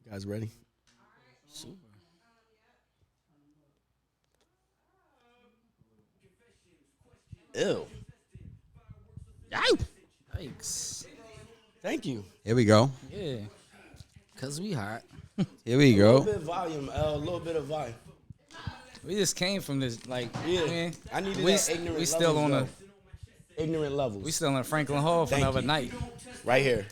You guys ready? Super. Ew. Yikes. Thank you. Here we go. Yeah. Cause we hot. Here we A little go. bit of volume, L. A little bit of volume. We just came from this, like, Yeah. man, I needed we, that ignorant we still levels, on though. the Ignorant levels. we still in Franklin Hall from Thank the other you. night. right here.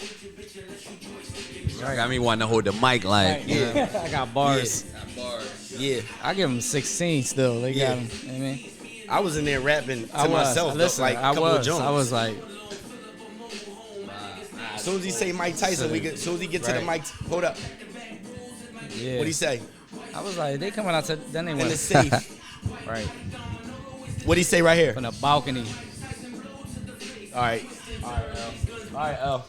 Got me wanting to hold the mic like. Yeah. I got bars. Yeah. I give them 16 still. They Yeah. got them. You know what I mean, I was in there rapping to I was. myself, Listen, like a I couple of was. Jones. I was like, As soon as he say Mike Tyson, as soon as he get to the Right. mic, hold up. yeah. What'd he say? I was like, they coming out to, then they In went the safe. right What'd he say right here? from the balcony. All right. All right, L.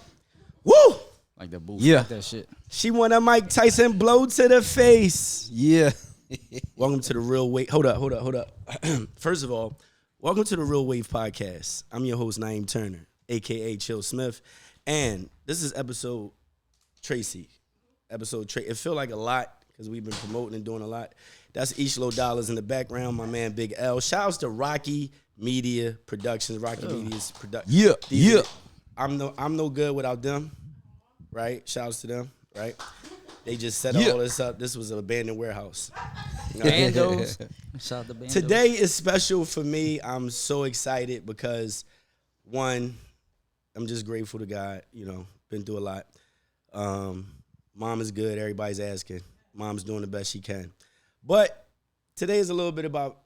Woo! Like the booth. Yeah. Like that shit. She want a Mike Tyson blow to the face. Yeah. Welcome to the Real Wave. Hold up. First of all, welcome to the Real Wave Podcast. I'm your host, Naeem Turner, a.k.a. Chill Smith. And this is episode Tracy. It feel like a lot because we've been promoting and doing a lot. That's Ishlo Dollars in the background, my man Big L. Shouts to Rocky Media Productions, Rocky Media's production. Yeah. I'm no good without them, right? Shouts to them, right? They just set Yeah. all this up. This was an abandoned warehouse. Bandos. Shout out to Bandos. Today is special for me. I'm so excited because, one, I'm just grateful to God. You know, been through a lot. Mom is good. Everybody's asking. Mom's doing the best she can. But today is a little bit about,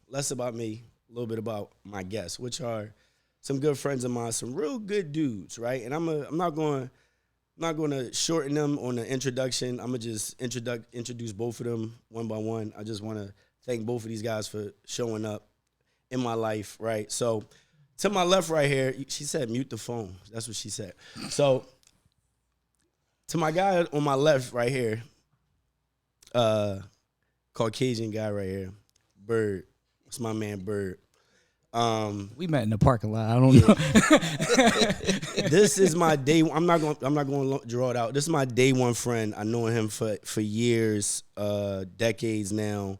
less about me, a little bit about my guests, which are some good friends of mine, some real good dudes, right? And I'm not going to shorten them on the introduction. I'm gonna just introduce both of them one by one. I just want to thank both of these guys for showing up in my life, right? So to my left right here, she said mute the phone. That's what she said. So to my guy on my left right here, Caucasian guy right here, Bird. It's my man Bird. We met in the parking lot. I don't know. This is my day. I'm not going to draw it out. This is my day one friend. I know him for years, decades now.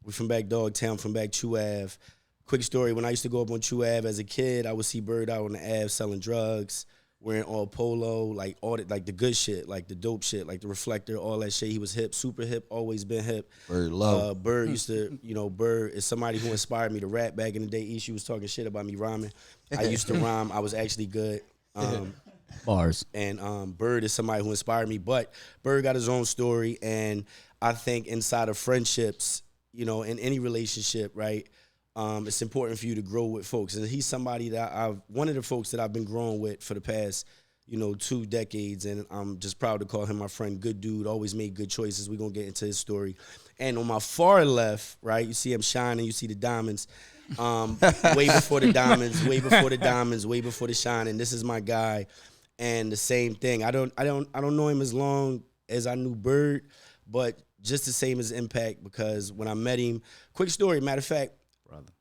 We're from back Dogtown, from back Chew Ave. Quick story: when I used to go up on Chew Ave as a kid, I would see Bird out on the Ave selling drugs, wearing all polo, like all the good shit, like the dope shit, like the Reflector, all that shit. He was hip, super hip, always been hip. Bird love. Bird used to, Bird is somebody who inspired me to rap back in the day. She was talking shit about me rhyming. I used to rhyme. I was actually good. Bars. And Bird is somebody who inspired me. But Bird got his own story, and I think inside of friendships, in any relationship, right, it's important for you to grow with folks. And he's somebody that one of the folks that I've been growing with for the past, 2 decades, and I'm just proud to call him my friend. Good dude, always made good choices. We're going to get into his story. And on my far left, right, you see him shining, you see the diamonds. Way before the diamonds, way before the shining. This is my guy. And the same thing. I don't know him as long as I knew Bird, but just the same as impact, because when I met him, quick story, matter of fact, Brother.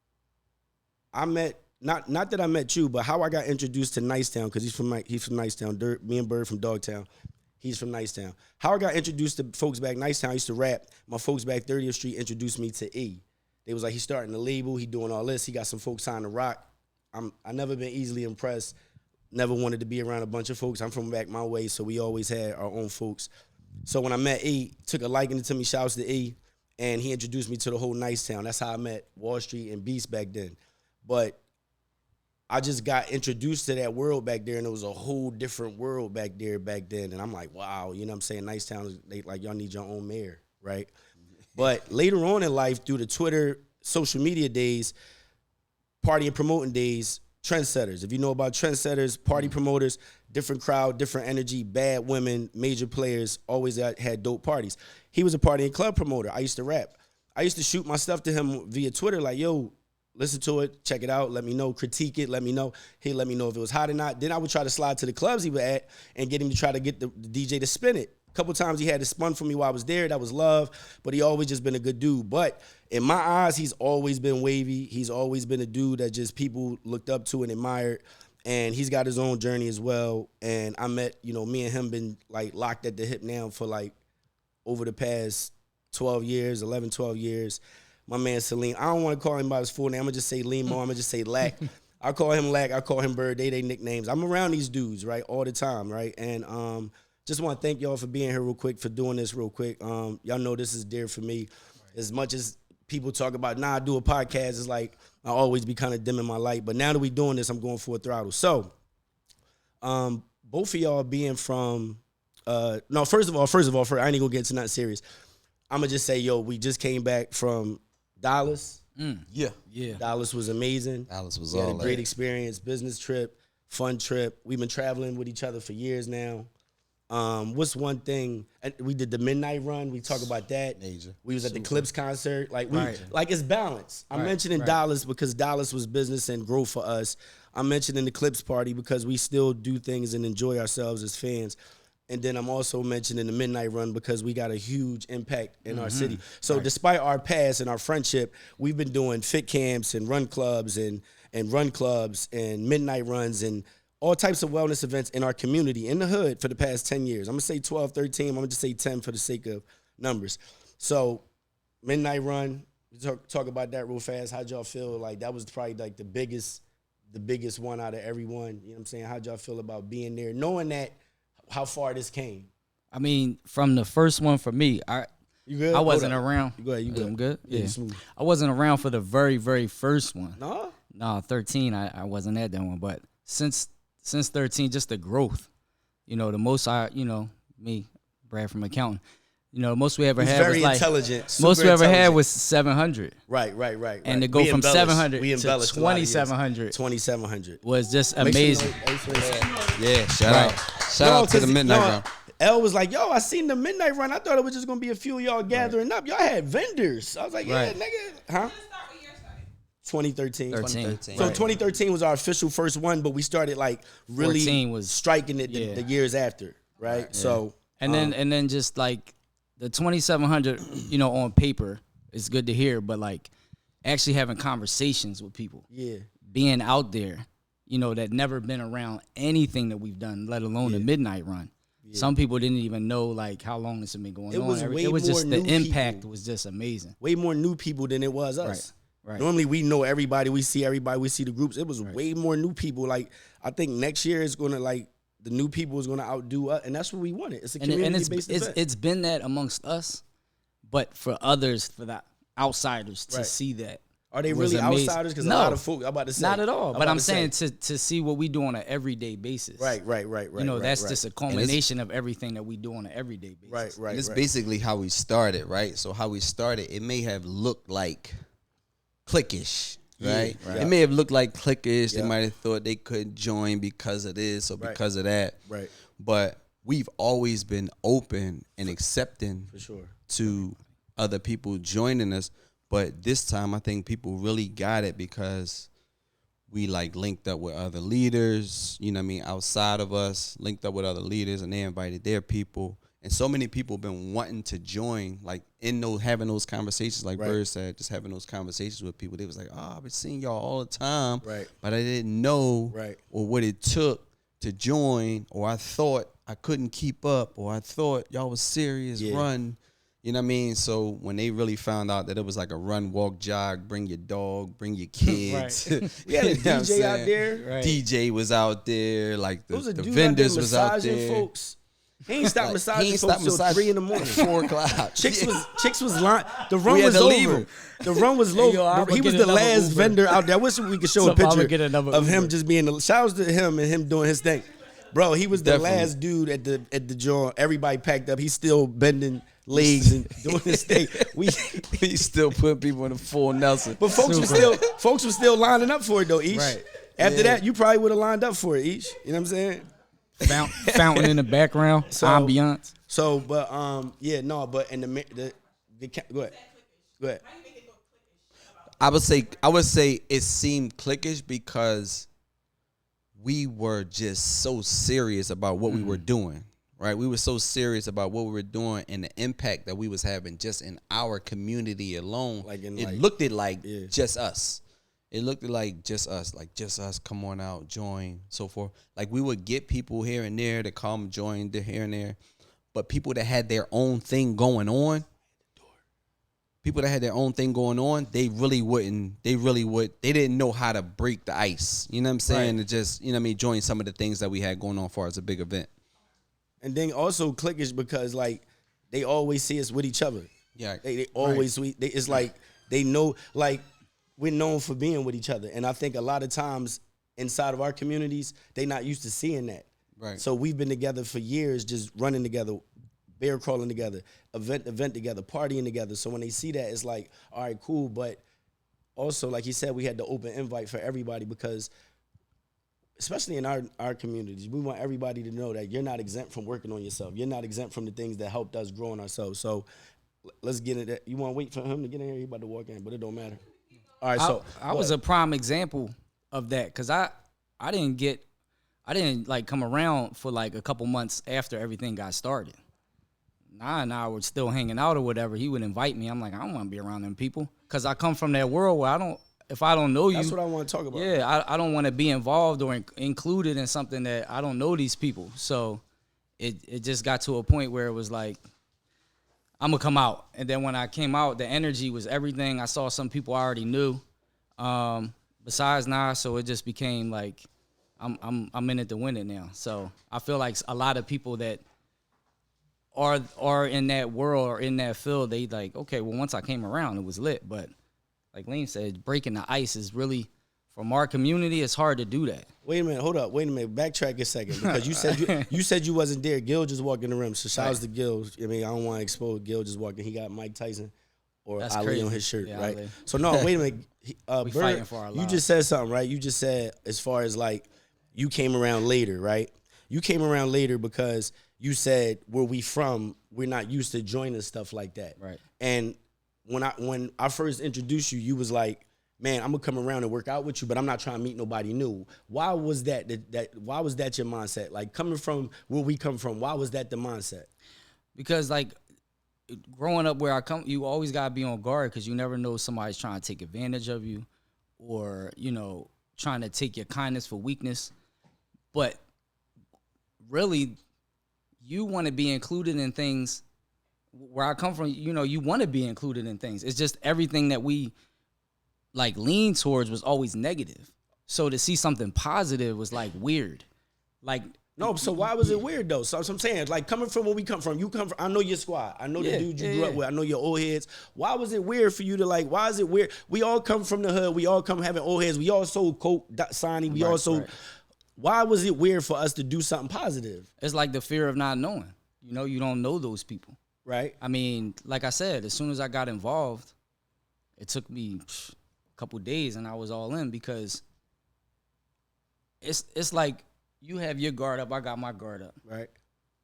I met not that I met you, but how I got introduced to Nicetown, because he's from Nicetown. Me and Bird from Dogtown. He's from Nicetown. How I got introduced to folks back Nicetown, I used to rap. My folks back 30th Street introduced me to E. They was like, he's starting the label, he doing all this, he got some folks signed to rock. I never been easily impressed, never wanted to be around a bunch of folks. I'm from back my way, so we always had our own folks. So when I met E, took a liking to me, shouts to E, and he introduced me to the whole Nicetown. That's how I met Wall Street and Beast back then. But I just got introduced to that world back there, and it was a whole different world back then. And I'm like, wow, you know what I'm saying? Nicetown, they like, y'all need your own mayor, right? But later on in life, through the Twitter, social media days, party and promoting days, trendsetters. If you know about trendsetters, party promoters, different crowd, different energy, bad women, major players, always had dope parties. He was a party and club promoter. I used to rap. I used to shoot my stuff to him via Twitter, like, yo, listen to it, check it out, let me know, critique it, let me know. He'd let me know if it was hot or not. Then I would try to slide to the clubs he was at and get him to try to get the DJ to spin it. A couple times he had it spun for me while I was there. That was love, but he always just been a good dude. But in my eyes, he's always been wavy. He's always been a dude that just people looked up to and admired. and he's got his own journey as well. And I met, me and him been like locked at the hip now for like over the past 12 years. My man Salim, I don't want to call him by his full name. I'm going to just say Limo. I'm going to just say Lack. I call him Lack. I call him Bird. They nicknames. I'm around these dudes, right, all the time, right? And just want to thank y'all for being here real quick, for doing this real quick. Y'all know this is dear for me. As much as people talk about, I do a podcast, it's like I always be kind of dimming my light. But now that we doing this, I'm going full throttle. So both of y'all being from, first of all, I ain't gonna get into nothing serious. I'm gonna just say, we just came back from Dallas. Yeah. Dallas was amazing. Dallas was we had all a great experience, business trip, fun trip. We've been traveling with each other for years now. What's one thing? We did the midnight run. We talk about that. Major. We was at the Clips concert. Like Right. like it's balance. I'm mentioning Dallas because Dallas was business and growth for us. I'm mentioning the Clips party because we still do things and enjoy ourselves as fans. And then I'm also mentioning the midnight run because we got a huge impact in our city. So despite our past and our friendship, we've been doing fit camps and run clubs and midnight runs and all types of wellness events in our community, in the hood, for the past 10 years. I'm going to say 12, 13. I'm going to just say 10 for the sake of numbers. So midnight run, we talk about that real fast. How'd y'all feel? Like that was probably like the biggest one out of everyone. You know what I'm saying? How'd y'all feel about being there, knowing that, how far this came? I mean, from the first one for me, You good? I wasn't around. You good? I'm good. Yeah, Yeah. smooth. I wasn't around for the very, very first one. No? 13. I wasn't at that one. But since 13, just the growth. The most me, Brad from accounting. The most we ever He's had very was like intelligent. most we super ever had intelligent. was 700. Right. And to go We from embellished. 700 We to embellished a lot of years. 2700 2700. was just Make sure amazing. Yeah, shout out to the midnight run. L was like, I seen the midnight run. I thought it was just gonna be a few of y'all gathering up. Y'all had vendors. I was like, Right. nigga, huh? 2013. 13. So 2013 was our official first one, but we started like really 14 was striking it the years after, right? Yeah. So And then just like the 2700, on paper is good to hear, but like actually having conversations with people, being out there, that never been around anything that we've done, let alone the midnight run. Yeah. Some people didn't even know like how long this had been going on. It was just the impact was just amazing. Way more new people than it was us. Right. Normally we know everybody, we see everybody, we see the groups. It was way more new people. Like I think next year is gonna the new people is gonna outdo us, and that's what we wanted. It's a community-based event. It's been that amongst us, but for others, for the outsiders to see that. Are they really amazing. outsiders? Because no, a lot of folk, I'm about to say. Not at all. But I'm saying to see what we do on an everyday basis. Right. That's just a culmination of everything that we do on an everyday basis. Right. And it's basically how we started, right? So how we started, it may have looked like cliquish, right? It may have looked like cliquish. They might have thought they couldn't join because of this or because of that. Right. But we've always been open and accepting for sure to other people joining us. But this time, I think people really got it because we linked up with other leaders, outside of us, linked up with other leaders, and they invited their people. And so many people been wanting to join, having those conversations, like Bird said, just having those conversations with people. They was like, I've been seeing y'all all the time, but I didn't know or what it took to join, or I thought I couldn't keep up, or I thought y'all was serious, run. You know what I mean? So when they really found out that it was like a run, walk, jog, bring your dog, bring your kids. We had a DJ out there. DJ was out there. Like the dude vendors was out there. Folks. He ain't stopped massaging folks till 3 in the morning. 4 o'clock. Chicks was lying. The run was over. The run was low. He was the last vendor out there. I wish we could show a picture of him just being the. Shout out to him and him doing his thing. Bro, he was the last dude at the joint. Everybody packed up. He's still bending legs and doing his thing. We still put people in a full Nelson. But folks were still lining up for it though, each. Right. After that, you probably would have lined up for it, each. You know what I'm saying? Fountain in the background, ambiance. So, but but in the go ahead. I would say it seemed cliquish because we were just so serious about what we were doing. Right, we were so serious about what we were doing and the impact that we was having just in our community alone. It looked like just us. It looked like just us, come on out, join, so forth. Like we would get people here and there to come join here and there, but people that had their own thing going on, they didn't know how to break the ice. You know what I'm saying? Right. To just, you know what I mean, join some of the things that we had going on for as a big event. And then also cliquish because like they always see us with each other. Yeah. They always it's like they know, like we're known for being with each other. And I think a lot of times inside of our communities, they not used to seeing that. Right. So we've been together for years, just running together, bear crawling together, event together, partying together. So when they see that, it's like, all right, cool. But also, like he said, we had the open invite for everybody because especially in our communities, we want everybody to know that you're not exempt from working on yourself. You're not exempt from the things that helped us grow in ourselves. So let's get into that. You want to wait for him to get in here? He about to walk in, but it don't matter. All right, so I was a prime example of that because I didn't like come around for like a couple months after everything got started. Nah, and I was still hanging out or whatever. He would invite me. I'm like, I don't want to be around them people because I come from that world where if I don't know you. That's what I want to talk about. Yeah, I don't want to be involved or included in something that I don't know these people. So it just got to a point where it was like, I'm going to come out. And then when I came out, the energy was everything. I saw some people I already knew besides Nas, so it just became like I'm in it to win it now. So I feel like a lot of people that are in that world or in that field, they like, okay, well, once I came around, it was lit. But like Leem said, breaking the ice is really, from our community, it's hard to do that. Wait a minute, hold up. Wait a minute. Backtrack a second because you said you wasn't there. Gil just walked in the room. So shout outs to Gil. I mean, I don't want to expose Gil just walking. He got Mike Tyson or That's Ali crazy. on his shirt, Yeah, right? Ali. So no, wait a minute. We Bird, fighting for our you lives. just said something, right? You just said as far as like you came around later, right? You came around later because you said where we from, we're not used to joining stuff like that. Right. And when I first introduced you, you was like, man, I'm gonna come around and work out with you, but I'm not trying to meet nobody new. Why was that why was that your mindset? Like coming from where we come from, why was that the mindset? Because like growing up where I come, you always gotta be on guard because you never know somebody's trying to take advantage of you or, you know, trying to take your kindness for weakness. But really, you want to be included in things. Where I come from, you know, you want to be included in things. It's just everything that we like lean towards was always negative. So to see something positive was like weird. Like No, so why was it weird though? So I'm saying, like coming from where we come from, you come from, I know your squad. I know the dude you grew up with. I know your old heads. Why was it weird for you to like, why is it weird? We all come from the hood. We all come having old heads. We all sold coke, signing. We all sold. Right. Why was it weird for us to do something positive? It's like the fear of not knowing. You know, you don't know those people. Right. I mean, like I said, as soon as I got involved, it took me a couple days and I was all in because it's like you have your guard up, I got my guard up. Right.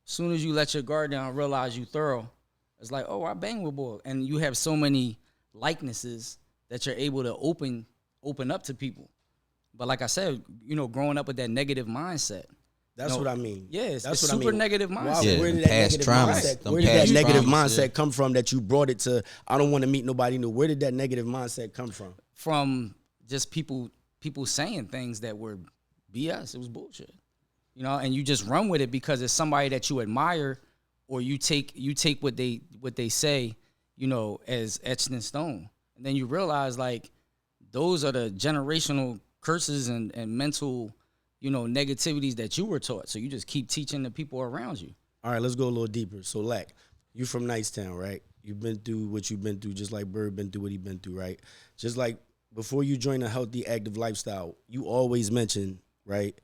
As soon as you let your guard down, realize you thorough, it's like, oh, I bang with boy. And you have so many likenesses that you're able to open up to people. But like I said, you know, growing up with that negative mindset. That's what I mean. Yes, that's it's what super I mean. negative mindset. Wow, Yeah, where did that negative mindset? Where did that negative mindset come from? That you brought it to? I don't want to meet nobody new. Where did that negative mindset come from? From just people saying things that were BS. It was bullshit. You know, and you just run with it because it's somebody that you admire, or you take what they say, you know, as etched in stone, and then you realize like those are the generational curses and mental, you know, negativities that you were taught. So you just keep teaching the people around you. All right, let's go a little deeper. So, Lack, you from Nicetown, right? You've been through what you've been through, just like Bird been through what he been through, right? Just like before you join a healthy, active lifestyle, you always mention, right?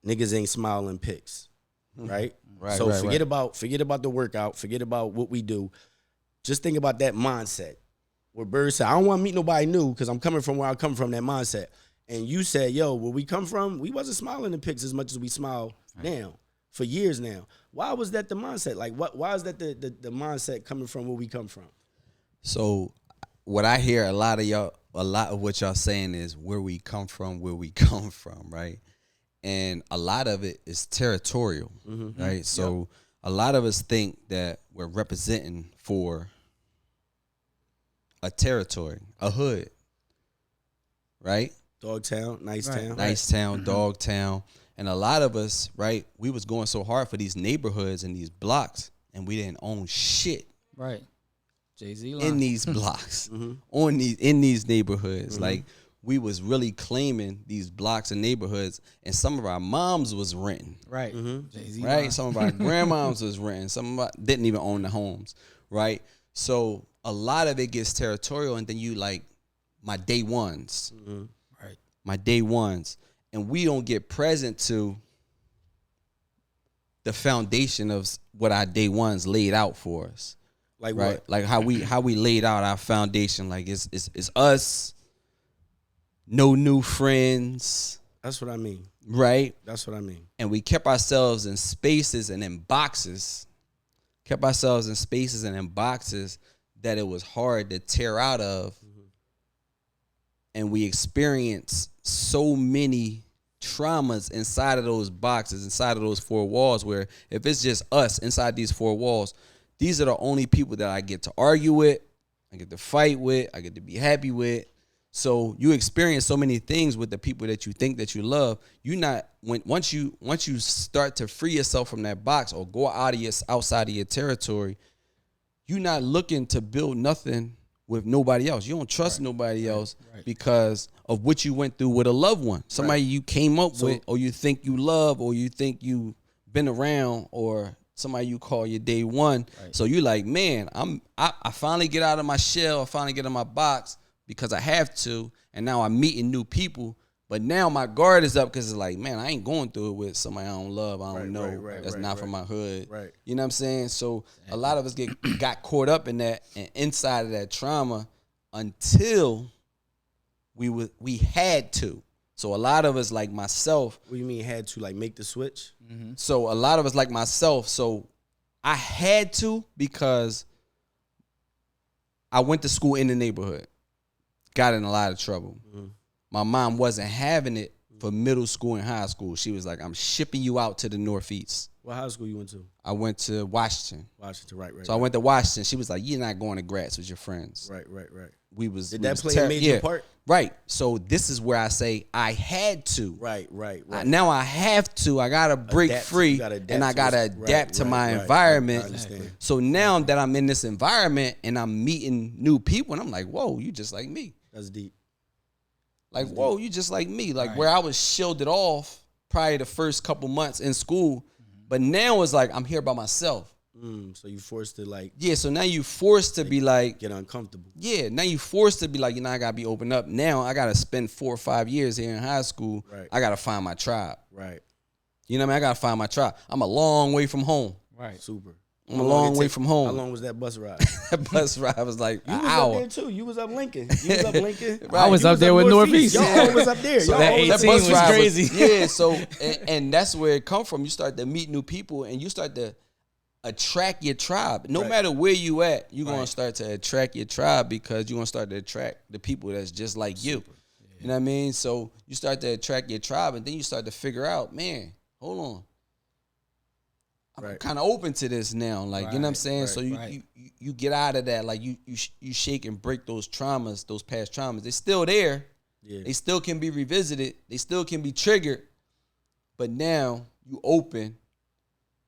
Niggas ain't smiling pics, right? Right. So right, forget about the workout, forget about what we do. Just think about that mindset. Where Bird said, I don't want to meet nobody new because I'm coming from where I come from, that mindset. And you said, yo, where we come from, we wasn't smiling in pics as much as we smile now, for years now. Why was that the mindset? Like, why is that the mindset coming from where we come from? So what I hear a lot of what y'all saying is where we come from, right? And a lot of it is territorial, right? So a lot of us think that we're representing for a territory, a hood, right? Dogtown, Nicetown. Nicetown, Dogtown. And a lot of us, right, we was going so hard for these neighborhoods and these blocks, and we didn't own shit. Right. Jay-Z line. In these blocks, in these neighborhoods. Like, we was really claiming these blocks and neighborhoods, and some of our moms was renting. Right. Jay-Z Right? line. Some of our grandmoms was renting. Some of us didn't even own the homes. Right? So a lot of it gets territorial, and then you like my day ones. Right. My day ones. And we don't get present to the foundation of what our day ones laid out for us. Like right? what? Like how we laid out our foundation. Like it's us, no new friends. That's what I mean. Right? That's what I mean. And we kept ourselves in spaces and in boxes. Kept ourselves in spaces and in boxes that it was hard to tear out of. And we experienced so many traumas inside of those boxes, inside of those four walls, where if it's just us inside these four walls, these are the only people that I get to argue with, I get to fight with, I get to be happy with. So you experience so many things with the people that you think that you love. Once you start to free yourself from that box or go outside of your territory, you're not looking to build nothing with nobody else. You don't trust nobody else because of what you went through with a loved one, somebody you came up with, or you think you love, or you think you been around, or somebody you call your day one. Right. So you like, man, I finally get out of my shell. I finally get in my box because I have to. And now I'm meeting new people. But now my guard is up because it's like, man, I ain't going through it with somebody I don't love. I don't know. That's not from my hood. Right. You know what I'm saying? So a lot of us got caught up in that and inside of that trauma until we had to. So a lot of us, like myself. What do you mean had to, like, make the switch? Mm-hmm. So a lot of us, like myself, so I had to because I went to school in the neighborhood, got in a lot of trouble. Mm-hmm. My mom wasn't having it for middle school and high school. She was like, I'm shipping you out to the Northeast. What high school you went to? I went to Washington. Right. So I went to Washington. She was like, you're not going to Gratz with your friends. Right. Did that play a major part? Right. So this is where I say I had to. Right. Now I have to. I got to break free, and I got to adapt to my environment. I understand. So now that I'm in this environment and I'm meeting new people, and I'm like, whoa, you just like me. That's deep. Like, whoa, you just like me. Like, where I was shielded off probably the first couple months in school, but now it's like I'm here by myself. So you forced to like. Yeah, so now you forced to be like. Get uncomfortable. Yeah, now you forced to be like, I got to be open up. Now I got to spend 4 or 5 years here in high school. Right. I got to find my tribe. Right. You know what I mean? I got to find my tribe. I'm a long way from home. Right. Super. I'm a long way from home. How long was that bus ride? That bus ride was like an hour. You was up there too. You was up Lincoln. Right. I was up there with Northeast. Y'all was up there. So that 18 was crazy. Yeah, so, and that's where it come from. You start to meet new people and you start to attract your tribe. No matter where you at, you're going to start to attract your tribe because you're going to start to attract the people that's just like you. Yeah. You know what I mean? So you start to attract your tribe and then you start to figure out, man, hold on. I'm kind of open to this now. Like, you know what I'm saying? So you get out of that. Like, you shake and break those traumas, those past traumas. They're still there. Yeah. They still can be revisited. They still can be triggered. But now you open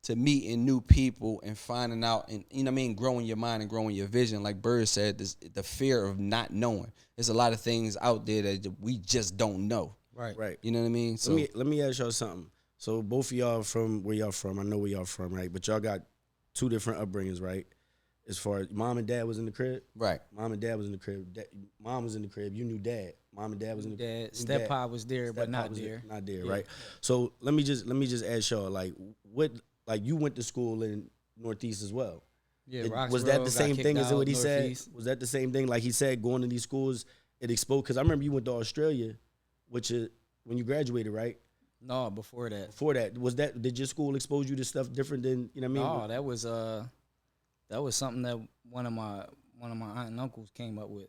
to meeting new people and finding out and, you know what I mean, growing your mind and growing your vision. Like Bird said, the fear of not knowing. There's a lot of things out there that we just don't know. Right. You know what I mean? So let me ask y'all something. So both of y'all from where y'all from. I know where y'all from, right? But y'all got 2 different upbringings, right? As far as mom and dad was in the crib. Right. Mom and dad was in the crib. Mom was in the crib. You knew dad. Mom and dad was in the crib. Step-pop was there, but not there. Not there, right? So let me just ask y'all, like, what, like, you went to school in Northeast as well. Yeah, was that the same thing as what he said? Was that the same thing? Like he said, going to these schools, it exposed, because I remember you went to Australia, which is when you graduated, right? No, before that. Did your school expose you to stuff different than, you know what I mean? No, that was something that one of my aunt and uncles came up with,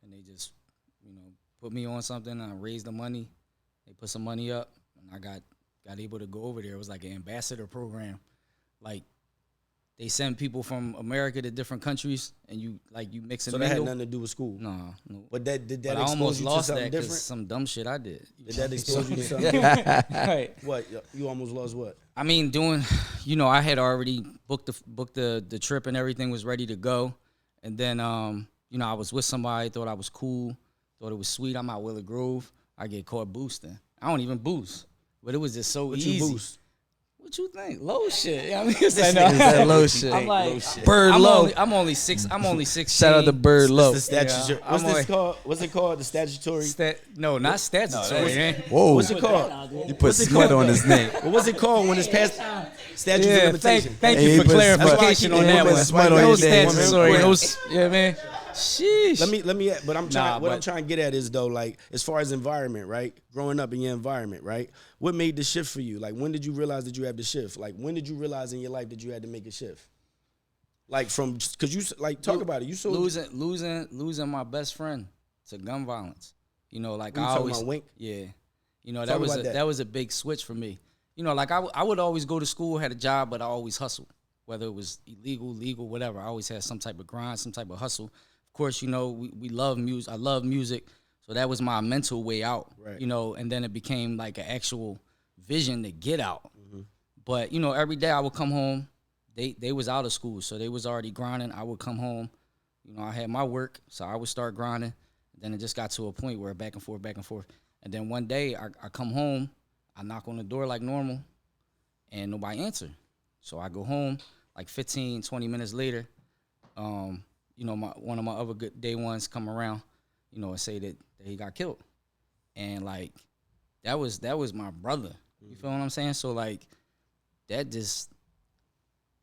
and they just, put me on something. And I raised the money. They put some money up, and I got able to go over there. It was like an ambassador program. Like they send people from America to different countries, and you mix and So mingle. that had nothing to do with school. No. But did that But I expose almost you to lost something that because different? some dumb shit I did. Did that expose you to something different? Right. What? You almost lost what? I mean, I had already booked the trip and everything was ready to go, and then I was with somebody, thought I was cool, thought it was sweet. I'm out Willow Grove. I get caught boosting. I don't even boost, but it was just so easy. You boost? What you think? Low shit. You know what I mean? It's Is that low shit? I'm like, Bird Low. I'm only 16. Shout out to Bird Low. The statutory. Yeah, What's this called? What's it called? The statutory. No, not statutory. Whoa. What's it called? You put smut on his name. What's it called when it's past statute of limitation? Thank Hey, you for he put clarification smut- on he that put one. smut on No your damn statutory. name. Yeah, man. Sheesh. Let me. But I'm trying. What I'm but- trying to get at is though, like as far as environment, right? Growing up in your environment, right? What made the shift for you? Like when did you realize that you had to shift? Like when did you realize in your life that you had to make a shift? Like from because you like talk about it. You sold losing my best friend to gun violence. You know, like You I talking always about Wink? Yeah. You know, Talk that was about that. that was a big switch for me. You know, like I would always go to school, had a job, but I always hustled. Whether it was illegal, legal, whatever. I always had some type of grind, some type of hustle. Of course, you know, we love music. I love music. So that was my mental way out. Right. You know, and then it became like an actual vision to get out. Mm-hmm. But, you know, every day I would come home. They was out of school, so they was already grinding. I would come home. You know, I had my work, so I would start grinding. Then it just got to a point where back and forth. And then one day I come home, I knock on the door like normal, and nobody answered. So I go home, like 15, 20 minutes later, you know, one of my other good day ones come around, you know, and say that he got killed. And like that was my brother. You feel what I'm saying? So like that just,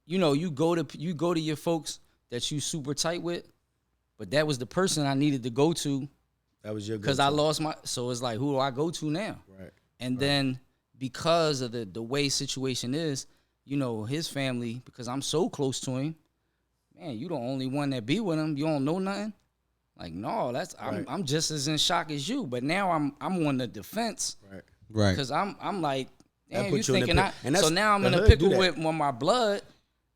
you know, you go to your folks that you super tight with, but that was the person I needed to go to. That was your because I lost my. So it's like, who do I go to now? Right. And then because of the way situation is, you know, his family, because I'm so close to him, man, you the only one that be with him. You don't know nothing. Like, no, I'm just as in shock as you. But now I'm on the defense. Right. Because I'm like, damn, That you put you in thinking the pick- so now I'm the in a hood pickle do that. with my blood,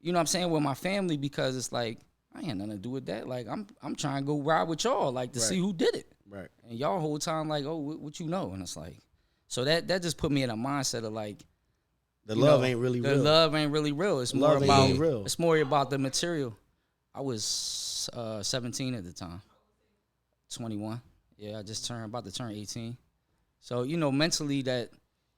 you know what I'm saying, with my family, because it's like, I ain't nothing to do with that. Like, I'm trying to go ride with y'all, like, to see who did it. Right. And y'all whole time like, oh, what you know? And it's like, so that just put me in a mindset of like, The love ain't really real. The love ain't really real. It's more Love ain't about really real. It's more about the material. I was 17 at the time. 21. Yeah, I just about to turn 18. So, you know, mentally that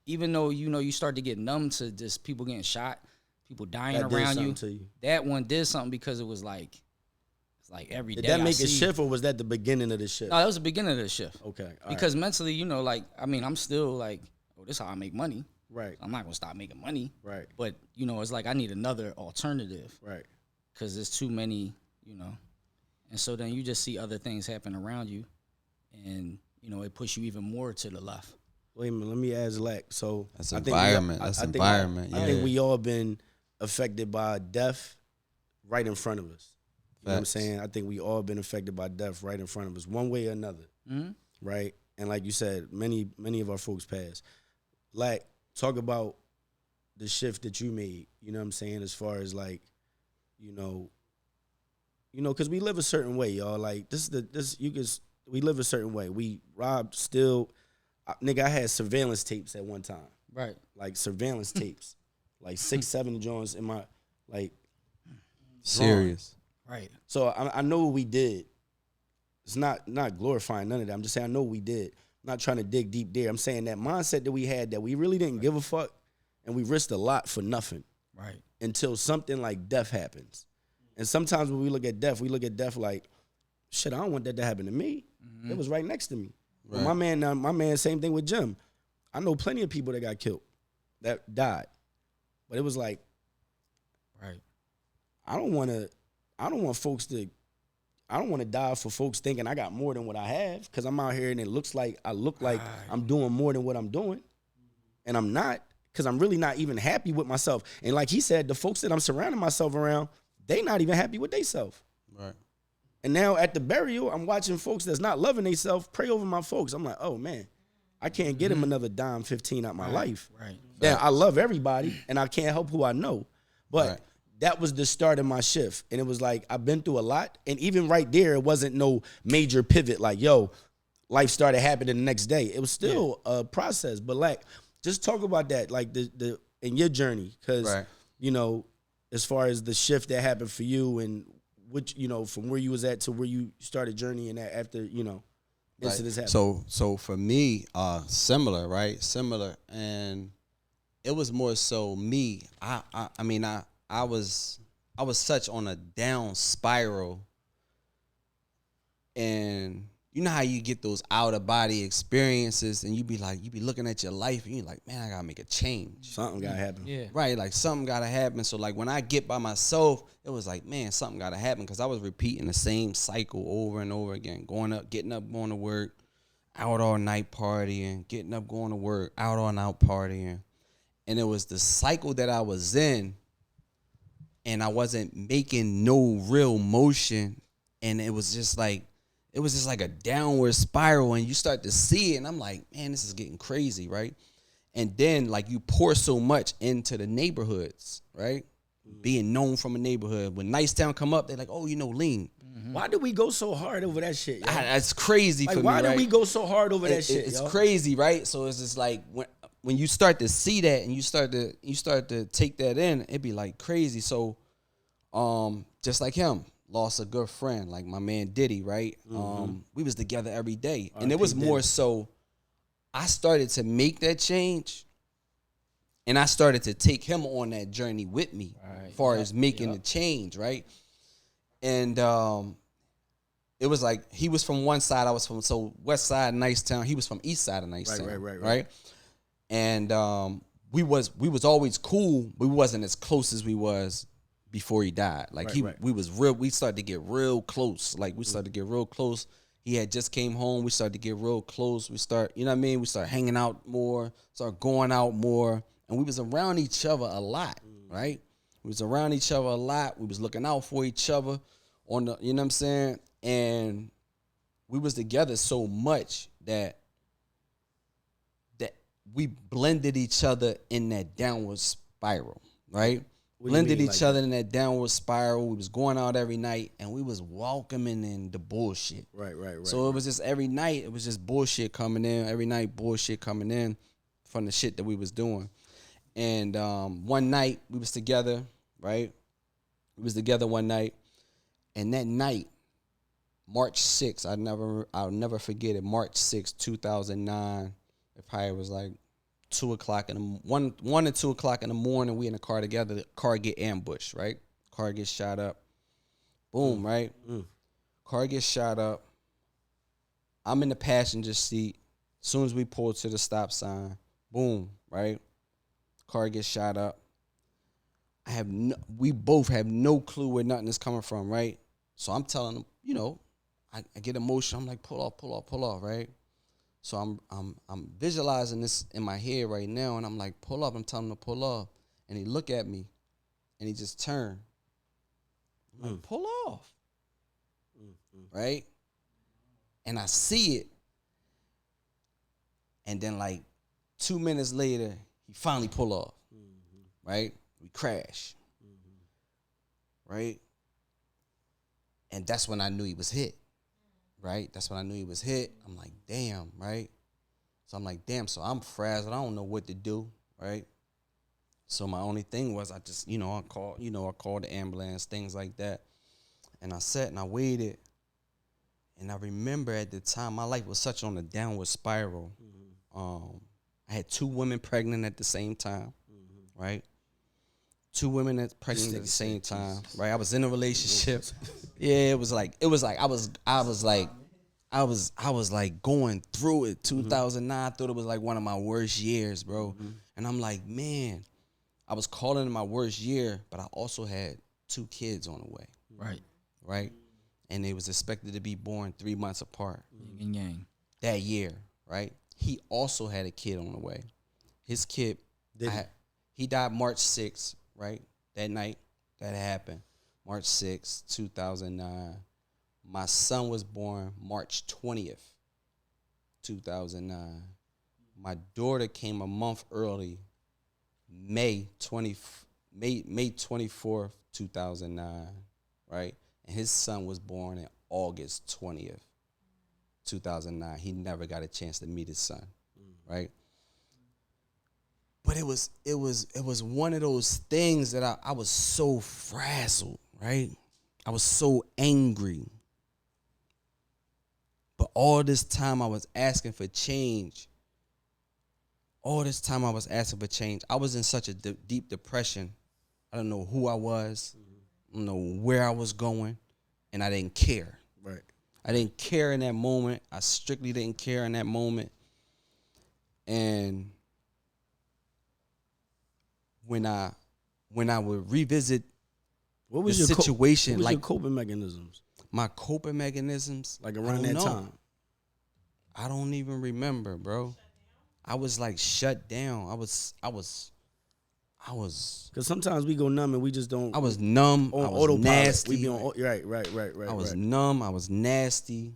even though, you know, you start to get numb to just people getting shot, people dying That did around something you, to you. that one did something because it was like, it's like every day. Did that I make see, a shift, or was that the beginning of the shift? No, that was the beginning of the shift. Okay. all Because mentally, you know, like, I mean, I'm still like, oh, this is how I make money. right. I'm not going to stop making money. Right. But, you know, it's like I need another alternative. Right. Because there's too many, you know. And so then you just see other things happen around you. And, you know, it pushes you even more to the left. Wait a minute, let me ask Lack. So That's I think environment. That's environment. I think we all been affected by death right in front of us. You know what I'm Facts. saying? I think we all been affected by death right in front of us, one way or another. Mm-hmm. Right? And like you said, many of our folks passed. Lack, talk about the shift that you made, you know what I'm saying, as far as like, you know, because we live a certain way, y'all. Like we live a certain way. We robbed, still, nigga, I had surveillance tapes at one time. Right. Like surveillance tapes. Like 6, 7 joints in my, like. Serious. Right. So I know what we did. It's not glorifying none of that. I'm just saying I know what we did. I'm not trying to dig deep there. I'm saying that mindset that we had, that we really didn't give a fuck, and we risked a lot for nothing. Right. Until something like death happens. And sometimes when we look at death like, shit, I don't want that to happen to me. Mm-hmm. It was right next to me. Right. But my man, same thing with Jim. I know plenty of people that got killed, that died. But it was like, Right. I don't want to die for folks thinking I got more than what I have, because I'm out here and it looks like I look like I'm doing more than what I'm doing. And I'm not, because I'm really not even happy with myself. And like he said, the folks that I'm surrounding myself around, they not even happy with themselves. Right. And now at the burial, I'm watching folks that's not loving themselves pray over my folks. I'm like, oh man, I can't get him another dime 15 out my life. Right. Yeah, I love everybody and I can't help who I know. But Right. that was the start of my shift. And it was like, I've been through a lot. And even right there, it wasn't no major pivot. Like, yo, life started happening the next day. It was still a process. But like, just talk about that, like the in your journey. Because, you know, as far as the shift that happened for you and which, you know, from where you was at to where you started journeying at after, you know, incidents happened. So for me, similar, right? Similar. And it was more so me. I mean, I was such on a down spiral, and you know how you get those out of body experiences, and you be looking at your life, and you're like, man, I gotta make a change. Something gotta happen. Yeah. Right, like something gotta happen. So like when I get by myself, it was like, man, something gotta happen, because I was repeating the same cycle over and over again, getting up, going to work, out all night partying, getting up, going to work, out all night partying. And it was the cycle that I was in, and I wasn't making no real motion, and it was just like a downward spiral, and you start to see it, and I'm like, man, this is getting crazy, right? And then like you pour so much into the neighborhoods, right? Being known from a neighborhood. When Nicetown come up, they're like, oh, you know, Leem. Why do we go so hard over that shit, yo? That's crazy for me, why right? do we go so hard over that shit, It's yo? crazy, right? So it's just like when you start to see that and you start to take that in, it'd be like crazy. So just like him, lost a good friend, like my man Diddy, right? We was together every day. And it was more so I started to make that change, and I started to take him on that journey with me, as far as making the change, right? And it was like he was from one side, I was from west side of Nicetown. He was from east side of Nicetown, right? And we was always cool, but we wasn't as close as we was before he died. Like we started to get real close. Like we started to get real close. He had just came home. We started to get real close. We start, you know what I mean? We started hanging out more, started going out more, and we was around each other a lot, right? We was around each other a lot. We was looking out for each other on the, you know what I'm saying? And we was together so much that we blended each other in that downward spiral, right? Blended each other in that downward spiral. We was going out every night, and we was welcoming in the bullshit. Right. So it was just every night, it was just bullshit coming in. Every night, bullshit coming in from the shit that we was doing. And one night, we was together, right? We was together one night, and that night, March 6th, I'll never forget it. March 6th, 2009. It probably was like 2 o'clock in the 1 or 2 o'clock in the morning. We in the car together. The car get ambushed, right? Car gets shot up. Boom, right? Car gets shot up. I'm in the passenger seat. As soon as we pull to the stop sign, boom, right? Car gets shot up. We both have no clue where nothing is coming from, right? So I'm telling them, you know, I get emotional. I'm like, pull off, right? So I'm visualizing this in my head right now, and I'm like, pull up. I'm telling him to pull off, and he look at me, and he just turned. I'm like, pull off, right? And I see it, and then like 2 minutes later, he finally pull off, right? We crash, right? And that's when I knew he was hit. Right? That's when I knew he was hit. I'm like, damn, right? So I'm like, damn, so I'm frazzled. I don't know what to do, right? So my only thing was I just, I called the ambulance, things like that. And I sat and I waited. And I remember at the time, my life was such on a downward spiral. I had 2 women pregnant at the same time, right? 2 women pregnant at the same time, right? I was in a relationship. Yeah, it was like I was like going through it. 2009, I thought it was like one of my worst years, bro. And I'm like, man, I was calling it my worst year, but I also had 2 kids on the way. Right? And they was expected to be born 3 months apart. Yin and yang. That year, right? He also had a kid on the way. His kid, he died March 6th, right? That night, that happened. March 6th, 2009. My son was born March 20th, 2009. My daughter came a month early, May May 24th, 2009, right? And his son was born in August 20th, 2009. He never got a chance to meet his son, right? But it was one of those things that I was so frazzled, right? I was so angry. But all this time I was asking for change. I was in such a deep depression. I don't know who I was. I don't know where I was going. And I didn't care. Right. I didn't care in that moment. I strictly didn't care in that moment. And when I would revisit what was the your situation, what was like your coping mechanisms? My coping mechanisms, like around that time. I don't even remember, bro. I was like shut down. I was. Because sometimes we go numb and we just don't. I was numb. I was autopilot. nasty. We be on right. I was numb. I was nasty.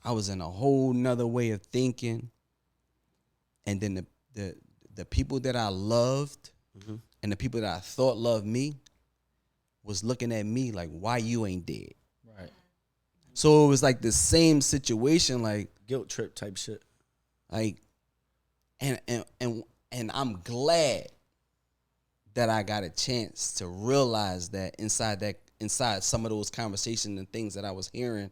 I was in a whole nother way of thinking. And then the people that I loved and the people that I thought loved me was looking at me like, why you ain't dead? Right. So it was like the same situation, like guilt trip type shit. Like, and I'm glad that I got a chance to realize that inside some of those conversations and things that I was hearing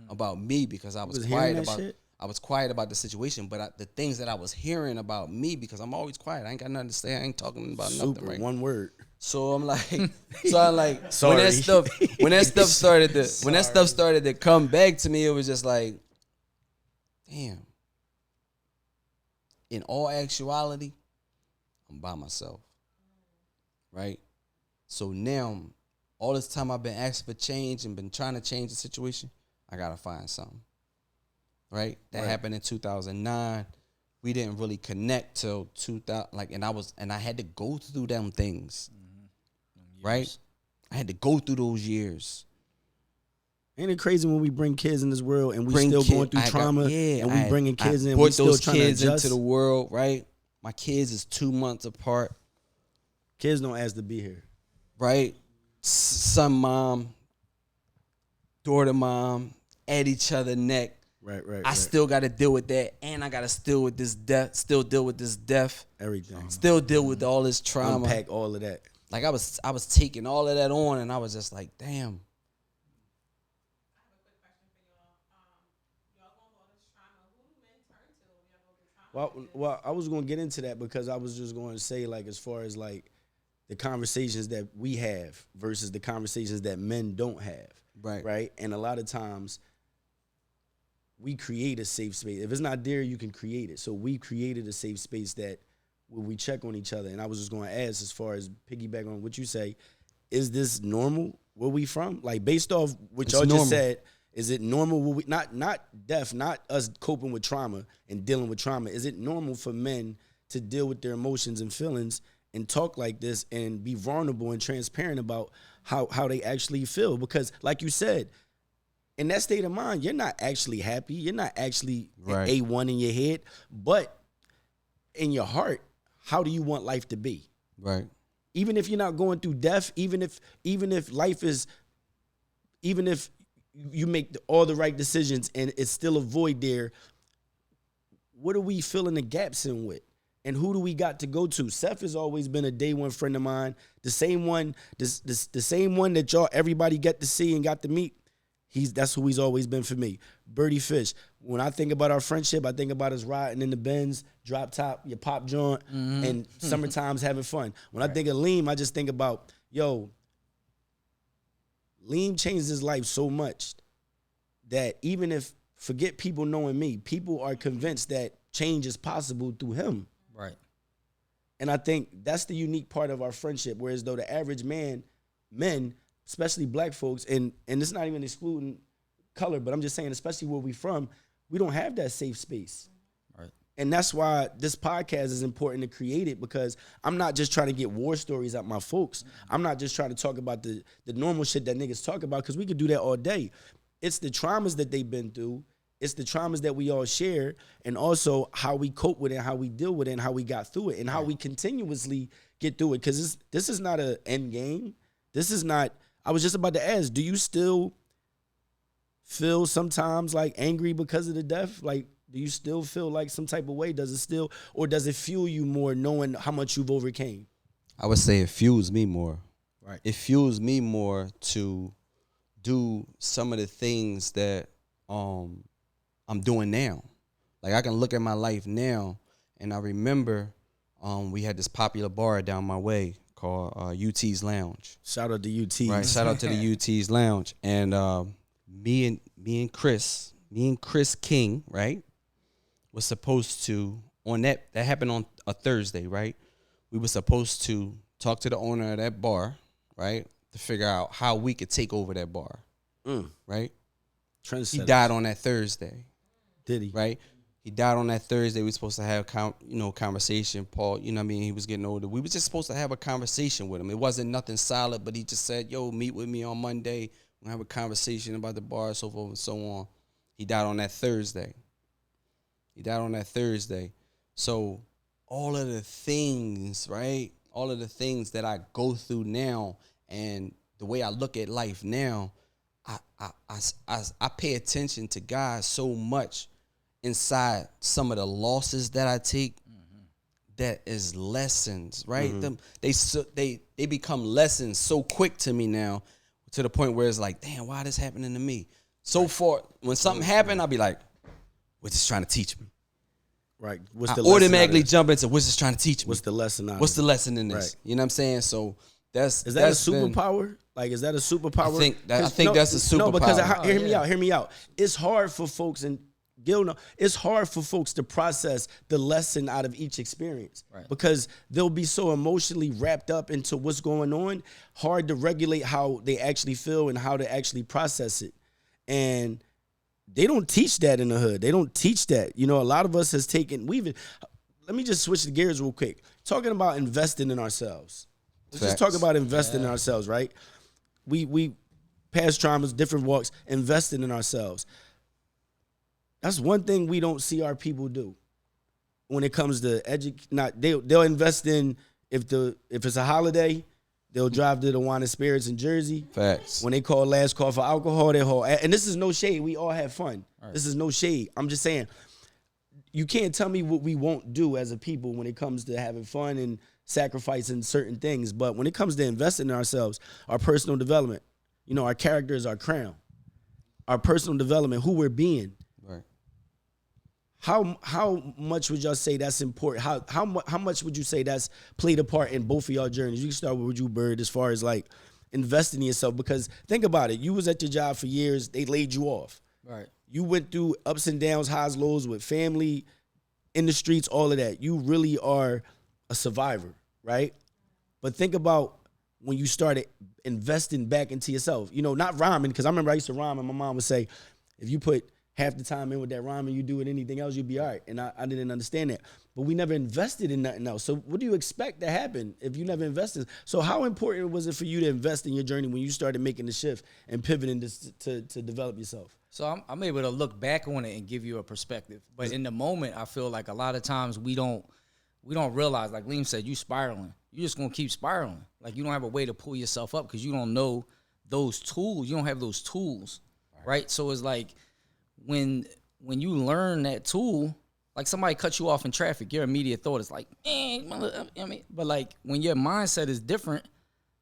about me, because I was quiet about shit? I was quiet about the situation, but the things that I was hearing about me, because I'm always quiet, I ain't got nothing to say, I ain't talking about nothing, right? One word. So I'm like, Sorry. when that stuff started to come back to me, it was just like, damn. In all actuality, I'm by myself, right? So now, all this time I've been asking for change and been trying to change the situation, I gotta find something, right? That happened in 2009. We didn't really connect till 2000, and I had to go through them things, right? I had to go through those years. Ain't it crazy when we bring kids in this world and we still going through trauma and we bringing kids in, we still those trying kids to adjust into the world, right? My kids is 2 months apart. Kids don't ask to be here, right? Son, mom, daughter, mom, at each other neck. Right. I still got to deal with that, and I got to deal with this death. Everything. Still deal with all this trauma. Unpack all of that. Like I was taking all of that on, and I was just like, damn. Well, I was going to get into that because I was just going to say, like, as far as like the conversations that we have versus the conversations that men don't have. Right. And a lot of times we create a safe space. If it's not there, you can create it. So we created a safe space that where we check on each other. And I was just going to ask, as far as piggyback on what you say, is this normal where we from? Like, based off what y'all just said, is it normal? Where we, not deaf, not us coping with trauma and dealing with trauma. Is it normal for men to deal with their emotions and feelings and talk like this and be vulnerable and transparent about how they actually feel? Because like you said, in that state of mind, you're not actually happy. You're not actually A1 in your head. But in your heart, how do you want life to be? Right. Even if you're not going through death, even if you make all the right decisions and it's still a void there, what are we filling the gaps in with? And who do we got to go to? Seth has always been a day one friend of mine. The same one that y'all everybody got to see and got to meet. That's who he's always been for me. Birdie Fish. When I think about our friendship, I think about us riding in the Benz, drop top, your pop joint, and summertimes having fun. When I think of Leem, I just think about, Leem changed his life so much that even if, forget people knowing me, people are convinced that change is possible through him. Right. And I think that's the unique part of our friendship, whereas though the average men, especially black folks, and it's not even excluding color, but I'm just saying, especially where we from, we don't have that safe space. Right. And that's why this podcast is important to create it, because I'm not just trying to get war stories out my folks. I'm not just trying to talk about the normal shit that niggas talk about, because we could do that all day. It's the traumas that they've been through. It's the traumas that we all share, and also how we cope with it, how we deal with it, and how we got through it, and how we continuously get through it. Because this is not an end game. This is not. I was just about to ask, do you still feel sometimes like angry because of the death? Like, do you still feel like some type of way? Does it still, or does it fuel you more knowing how much you've overcame? I would say it fuels me more. Right. It fuels me more to do some of the things that I'm doing now. Like, I can look at my life now, and I remember we had this popular bar down my way called UT's Lounge. Shout out to UT's. Right. Shout out to the UT's Lounge. And me and Chris King, right, was supposed to, on that happened on a Thursday, right? We were supposed to talk to the owner of that bar, right, to figure out how we could take over that bar, right? He died on that Thursday. Did he? Right? He died on that Thursday. We were supposed to have, conversation. Paul, you know what I mean? He was getting older. We were just supposed to have a conversation with him. It wasn't nothing solid, but he just said, yo, meet with me on Monday. We'll have a conversation about the bar, so forth and so on. He died on that Thursday. So all of the things, right? All of the things that I go through now and the way I look at life now, I pay attention to God so much inside some of the losses that I take. That is lessons, right? They become lessons so quick to me now, to the point where it's like, damn, why this happening to me? So far, when something happened, I'll be like, what's this trying to teach me? Right. I automatically jump into what's this trying to teach me? What's the lesson? What's the lesson in this? Right. You know what I'm saying? So is that a superpower? Like, is that a superpower? I think that's a superpower. No, because hear me out. It's hard for folks, and Gil, no, it's hard for folks to process the lesson out of each experience, right? Because they'll be so emotionally wrapped up into what's going on, hard to regulate how they actually feel and how to actually process it. And they don't teach that in the hood. They don't teach that. You know, a lot of us has taken, let me just switch the gears real quick. Talking about investing in ourselves. Let's just talk about investing in ourselves, right? We past traumas, different walks, investing in ourselves. That's one thing we don't see our people do when it comes to they'll invest in, if it's a holiday, they'll drive to the Wine and Spirits in Jersey. Facts. When they call last call for alcohol, they haul. And this is no shade. We all have fun. Right. This is no shade. I'm just saying, you can't tell me what we won't do as a people when it comes to having fun and sacrificing certain things. But when it comes to investing in ourselves, our personal development, you know, our character is our crown. Our personal development, who we're being. Right. How much would y'all say that's important? How much would you say that's played a part in both of y'all journeys? You can start with you, Bird, as far as like investing in yourself, because think about it. You was at your job for years. They laid you off. Right. You went through ups and downs, highs, lows with family, in the streets, all of that. You really are a survivor, right? But think about when you started investing back into yourself. You know, not rhyming, because I remember I used to rhyme and my mom would say, if you put half the time in with that rhyme and you do it anything else, you'll be all right. And I didn't understand that. But we never invested in nothing else. So what do you expect to happen if you never invested? So how important was it for you to invest in your journey when you started making the shift and pivoting to develop yourself? So I'm able to look back on it and give you a perspective. But in the moment, I feel like a lot of times we don't realize, like Leem said, you spiraling. You're just going to keep spiraling. Like, you don't have a way to pull yourself up because you don't know those tools. You don't have those tools, right? So it's like, when you learn that tool, like somebody cut you off in traffic, your immediate thought is like, but like when your mindset is different,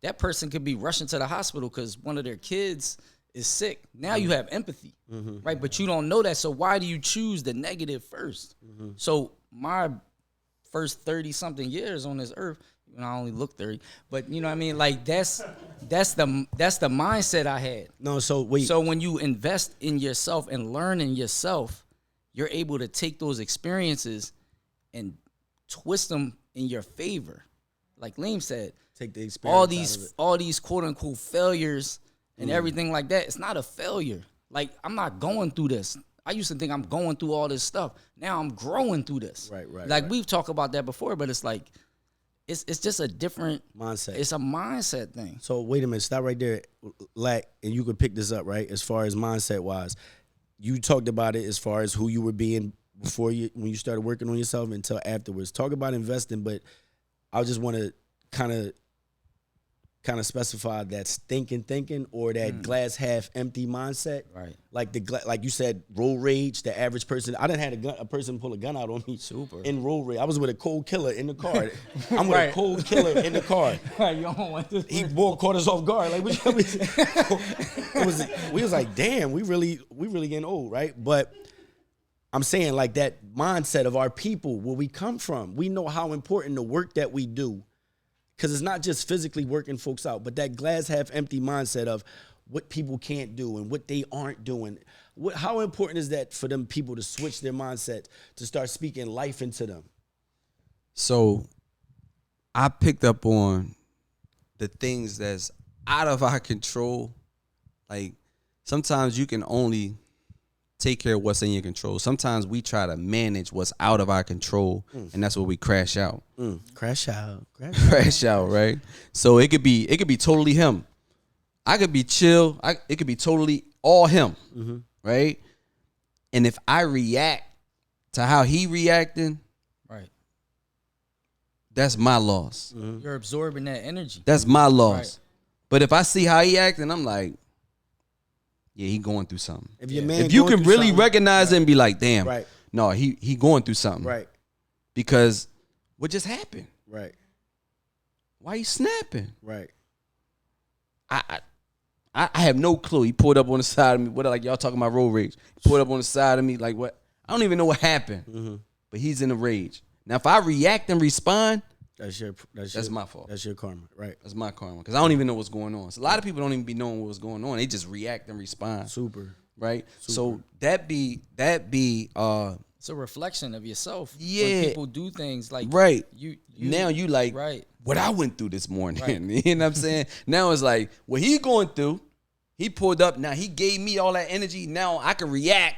that person could be rushing to the hospital because one of their kids is sick. Now you have empathy, right? But you don't know that. So why do you choose the negative first? So my first 30-something years on this earth, and I only look 30, but you know what I mean? Like that's the mindset I had. No, so wait. So when you invest in yourself and learn in yourself, you're able to take those experiences and twist them in your favor. Like Leem said, take the experience all these quote unquote failures and everything like that. It's not a failure. Like, I'm not going through this. I used to think I'm going through all this stuff. Now I'm growing through this. Right. Like we've talked about that before, but it's like, it's just a different mindset. It's a mindset thing. So wait a minute, stop right there, Lack, and you could pick this up, right? As far as mindset wise, you talked about it as far as who you were being when you started working on yourself until afterwards. Talk about investing, but I just want to kind of specified that thinking or that glass half empty mindset. Right. Like like you said, road rage, the average person. I done had a person pull a gun out on me. Super. In road rage. I was with a cold killer in the car. I'm with a cold killer in the car. Right, you don't want this. He caught us off guard. Like we was like, damn, we really getting old, right? But I'm saying like that mindset of our people, where we come from. We know how important the work that we do. Because it's not just physically working folks out, but that glass half empty mindset of what people can't do and what they aren't doing. How important is that for them people to switch their mindset, to start speaking life into them? So I picked up on the things that's out of our control. Like sometimes you can only take care of what's in your control. Sometimes we try to manage what's out of our control, and that's where we crash out. Crash out. Crash out, right? So it could be totally him. I could be chill. It could be totally all him, right? And if I react to how he reacting, right, that's my loss. You're absorbing that energy. That's my loss. Right. But if I see how he acting, I'm like, yeah, he going through something. If you can really recognize it and be like, damn, no, he going through something. Right. Because what just happened? Right. Why you snapping? Right. I have no clue. He pulled up on the side of me. What, like y'all talking about road rage? He pulled up on the side of me. Like what? I don't even know what happened. But he's in a rage. Now, if I react and respond, that's my fault. That's your karma, right? That's my karma. Because I don't even know what's going on. So a lot of people don't even be knowing what's going on. They just react and respond. Super. Right? So that be it's a reflection of yourself. Yeah. When people do things like you now you like what I went through this morning. You know what I'm saying? Now it's like what he going through, he pulled up. Now he gave me all that energy. Now I can react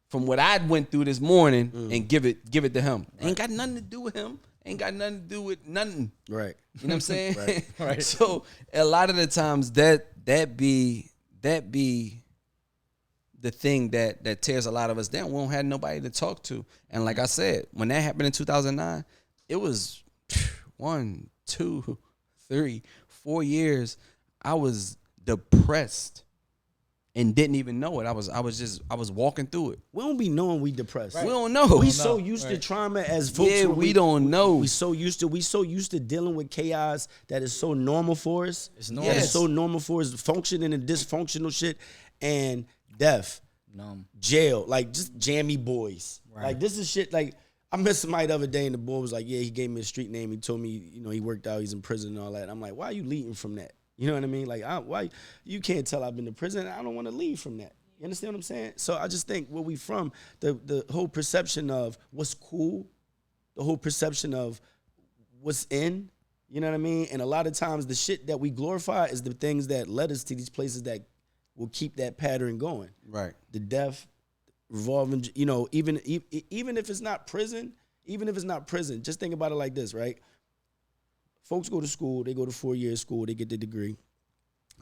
from what I went through this morning and give it to him. Ain't got nothing to do with him. Ain't got nothing to do with nothing. Right. You know what I'm saying? Right. So a lot of the times that be the thing that tears a lot of us down. We don't have nobody to talk to. And like I said, when that happened in 2009, it was 1, 2, 3, 4 years. I was depressed and didn't even know it. I was walking through it. We don't be knowing we depressed. Right. We don't know. We so used to trauma as folks. Yeah, we don't know. We so used to dealing with chaos that is so normal for us. It's normal. That is so normal for us, functioning and dysfunctional shit, and death, jail, like just jammy boys. Right. Like this is shit. Like I met somebody the other day, and the boy was like, "Yeah, he gave me a street name. He told me, he worked out. He's in prison and all that." I'm like, "Why are you leading from that?" You know what I mean? Like, why you can't tell I've been to prison. I don't want to leave from that. You understand what I'm saying? So I just think where we from, the whole perception of what's cool, the whole perception of what's in, you know what I mean? And a lot of times the shit that we glorify is the things that led us to these places that will keep that pattern going. Right. The death, revolving, even if it's not prison, just think about it like this, right? Folks go to school, they go to 4 years school, they get their degree.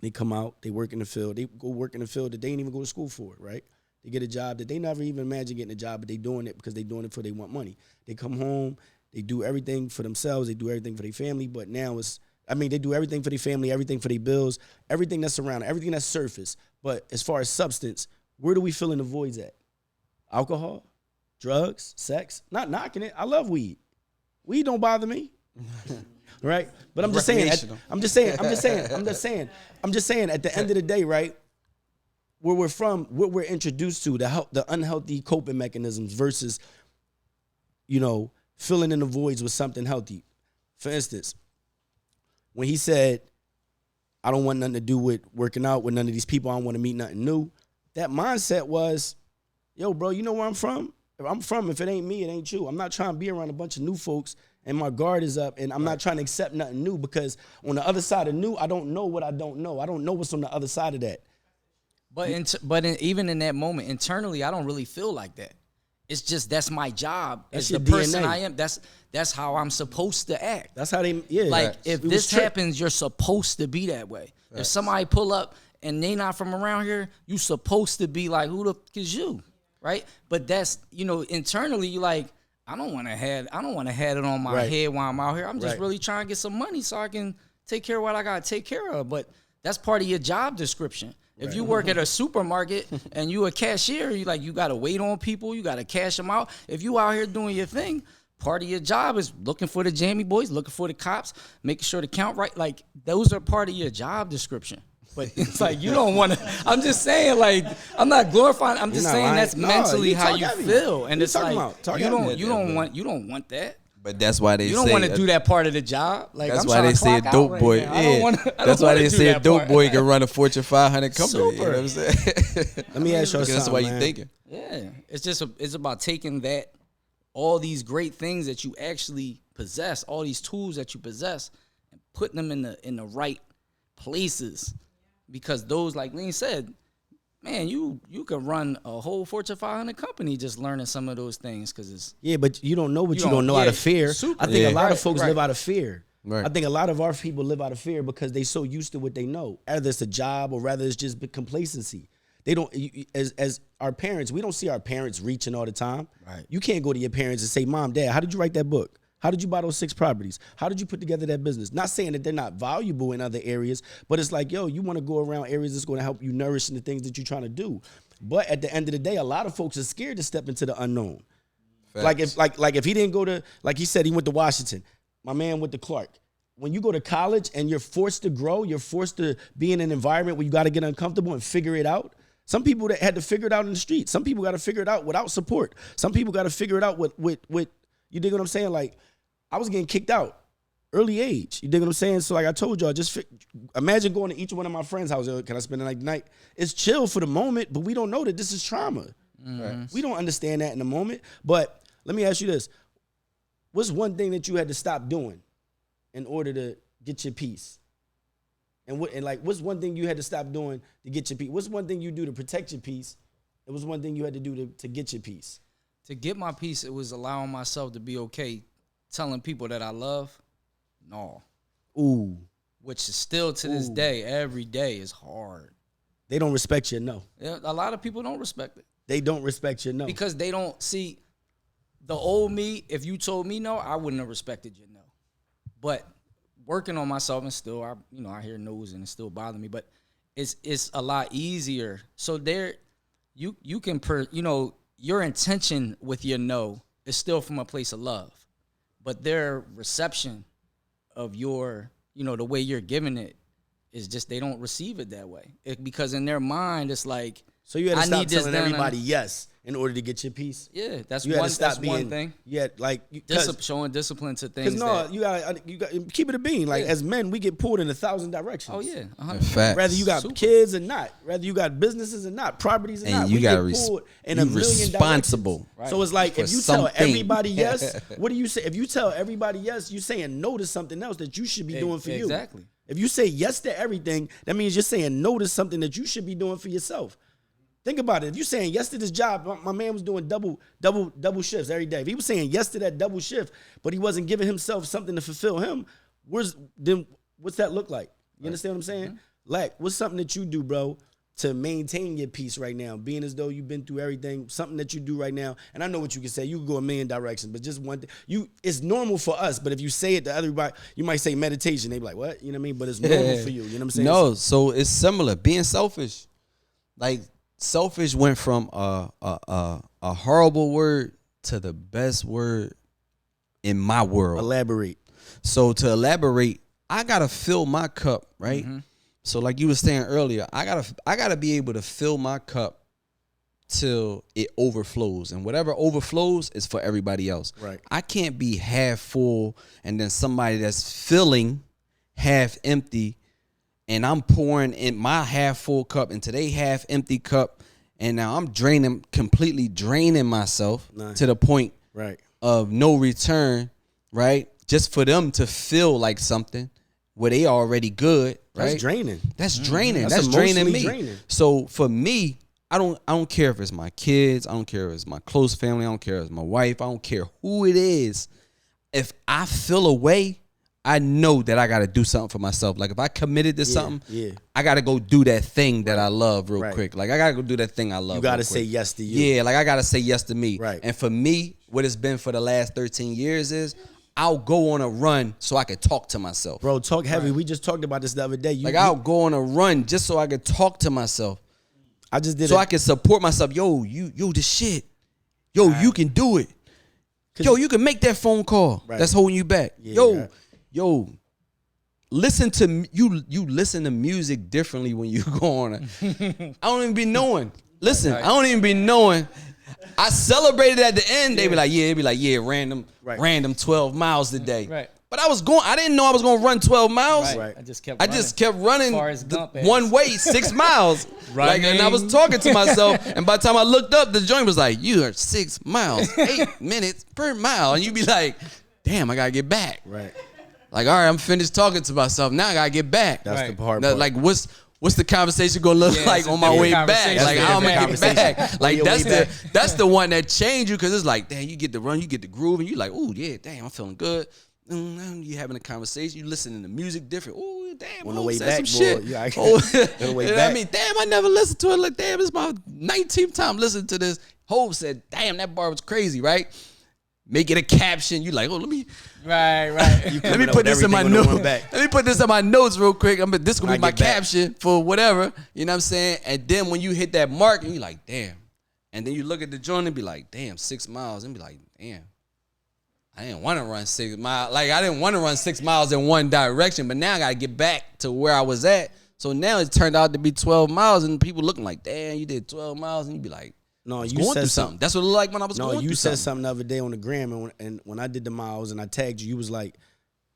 They come out, they work in the field. They go work in the field that they didn't even go to school for, right? They get a job that they never even imagined getting a job, but they doing it because they doing it for they want money. They come home, they do everything for themselves, they do everything for their family, but now they do everything for their family, everything for their bills, everything that's around, everything that's surface. But as far as substance, where do we fill in the voids at? Alcohol, drugs, sex? Not knocking it. I love weed. Weed don't bother me. Right? But I'm just saying, at the end of the day, right? Where we're from, what we're introduced to, the unhealthy coping mechanisms versus, filling in the voids with something healthy. For instance, when he said, I don't want nothing to do with working out with none of these people, I don't want to meet nothing new, that mindset was, yo, bro, you know where I'm from? If it ain't me, it ain't you. I'm not trying to be around a bunch of new folks and my guard is up and I'm not trying to accept nothing new because on the other side of new, I don't know what I don't know. I don't know what's on the other side of that. Even in that moment, internally, I don't really feel like that. It's just that's my job. That's the your person DNA. I am. That's how I'm supposed to act. That's how they, yeah. Like, if this happens, you're supposed to be that way. If somebody pull up and they not from around here, you supposed to be like, who the fuck is you? Right? But that's, internally, you like, I don't want to have it on my head while I'm out here. I'm just really trying to get some money so I can take care of what I got to take care of. But that's part of your job description. If you work at a supermarket and you a cashier, you got to wait on people. You got to cash them out. If you out here doing your thing, part of your job is looking for the jammy boys, looking for the cops, making sure the count right. Like, those are part of your job description. But it's like, you don't want to. I'm just saying, like, I'm not glorifying. I'm just saying that's mentally how you feel. And it's like, you don't want that. But that's why you don't want to do that part of the job. Like, that's why they say a dope boy. That's why they say a dope boy can run a Fortune 500 company. You know what I'm saying? Let me ask you something. That's why you thinking. Yeah, it's about taking all these great things that you actually possess, all these tools that you possess, and putting them in the right places. Because those, like Lean said, man, you could run a whole Fortune 500 company just learning some of those things. Cause it's but you don't know what you don't know out of fear. I think a lot of folks live out of fear. Right. I think a lot of our people live out of fear because they so used to what they know. Either it's a job or rather it's just complacency. They don't, as our parents, we don't see our parents reaching all the time. Right. You can't go to your parents and say, Mom, Dad, how did you write that book? How did you buy those 6 properties? How did you put together that business? Not saying that they're not valuable in other areas, but it's like, yo, you want to go around areas that's going to help you nourish in the things that you're trying to do. But at the end of the day, a lot of folks are scared to step into the unknown. Facts. Like if he didn't go to, like he said, he went to Washington. My man went to Clark. When you go to college and you're forced to grow, you're forced to be in an environment where you got to get uncomfortable and figure it out. Some people that had to figure it out in the street. Some people got to figure it out without support. Some people got to figure it out with you dig what I'm saying? Like, I was getting kicked out early age. You dig what I'm saying? So like I told y'all, just imagine going to each one of my friends' houses. Can I spend the night? It's chill for the moment, but we don't know that this is trauma. Mm-hmm. We don't understand that in the moment. But let me ask you this. What's one thing that you had to stop doing in order to get your peace? And what's one thing you had to stop doing to get your peace? What's one thing you do to protect your peace? It was one thing you had to do to get your peace. To get my peace, it was allowing myself to be okay telling people that I love, no. Ooh. Which is still to this day, every day is hard. They don't respect your no. Yeah, a lot of people don't respect it. They don't respect your no. Because they don't see the old me. If you told me no, I wouldn't have respected your no. But working on myself and still, I hear no's and it still bother me. But it's a lot easier. So you can your intention with your no is still from a place of love. But their reception of your, the way you're giving it is just they don't receive it that way. Because in their mind, it's like, so you had to stop telling everybody yes in order to get your peace. Yeah, that's one thing. Yeah, like showing discipline to things. Because you got keep it a bean. Like as men, we get pulled in 1,000 directions. Oh yeah, 100%. Whether you got kids or not, whether you got businesses or not, properties or not, you got get pulled in a million responsible. Right. So it's like if you tell everybody yes, what do you say? If you tell everybody yes, you're saying no to something else that you should be doing for you. Exactly. If you say yes to everything, that means you're saying no to something that you should be doing for yourself. Think about it. If you're saying yes to this job, my man was doing double shifts every day. If he was saying yes to that double shift, but he wasn't giving himself something to fulfill him, what's that look like? You understand what I'm saying? Mm-hmm. Like, what's something that you do, bro, to maintain your peace right now, being as though you've been through everything, something that you do right now? And I know what you can say. You can go a million directions, but just one thing. It's normal for us, but if you say it to everybody, you might say meditation. They be like, what? You know what I mean? But it's normal for you. You know what I'm saying? No, so it's similar. Being selfish. Like, selfish went from a horrible word to the best word in my world. Elaborate. So to elaborate, I gotta fill my cup, right? Mm-hmm. So like you were saying earlier, I gotta be able to fill my cup till it overflows, and whatever overflows is for everybody else. Right. I can't be half full and then somebody that's filling half empty. And I'm pouring in my half full cup into their half empty cup. And now I'm completely draining myself to the point of no return, right? Just for them to feel like something where they already good, right? That's draining. That's draining. That's draining me. Draining. So for me, I don't care if it's my kids. I don't care if it's my close family. I don't care if it's my wife. I don't care who it is. If I feel a way, I know that I got to do something for myself. Like if I committed to something, I got to go do that thing that I love real quick. Like I got to go do that thing I love. You got to say yes to you. Yeah, like I got to say yes to me. Right. And for me, what it's been for the last 13 years is I'll go on a run so I can talk to myself. Bro, talk heavy. Right. We just talked about this the other day. I'll go on a run just so I can talk to myself. I just did so I can support myself. Yo, you the shit. Yo, you can do it. Yo, you can make that phone call. Right. That's holding you back. Yeah, yo, listen to you listen to music differently when you go on it. I don't even be knowing. Listen, I don't even be knowing. I celebrated at the end. They be like, random 12 miles today. Right. But I didn't know I was gonna run 12 miles. Right. I just kept running one way 6 miles. And I was talking to myself, and by the time I looked up, the joint was like, you are 6 miles, 8 minutes per mile. And you be like, damn, I gotta get back. Right. Like, all right, I'm finished talking to myself. Now I gotta get back. That's the hard part. Like, what's the conversation gonna look like on my way back? Like, how am I gonna get back? Like, that's the one that changed you, because it's like, damn, you get the run, you get the groove, and you like, oh yeah, damn, I'm feeling good. You having a conversation, you listening to music different. Oh damn, on the way back, some shit. Yeah, the way back. I mean, damn, I never listened to it. Like, damn, it's my 19th time listening to this. Hov said, damn, that bar was crazy, right? Make it a caption. You like, oh, let me. Right. Let me put this in my notes. Let me put this in my notes real quick. This gonna be my caption for whatever. You know what I'm saying? And then when you hit that mark, and you like, damn. And then you look at the joint and be like, damn, 6 miles, and be like, damn. I didn't want to run 6 miles. Like, I didn't want to run 6 miles in one direction, but now I got to get back to where I was at. So now it turned out to be 12 miles, and people looking like, damn, you did 12 miles, and you be like, no, you going said through something. That's what it looked like when I was going through something. No, you said something the other day on the gram, and when I did the miles and I tagged you, you was like,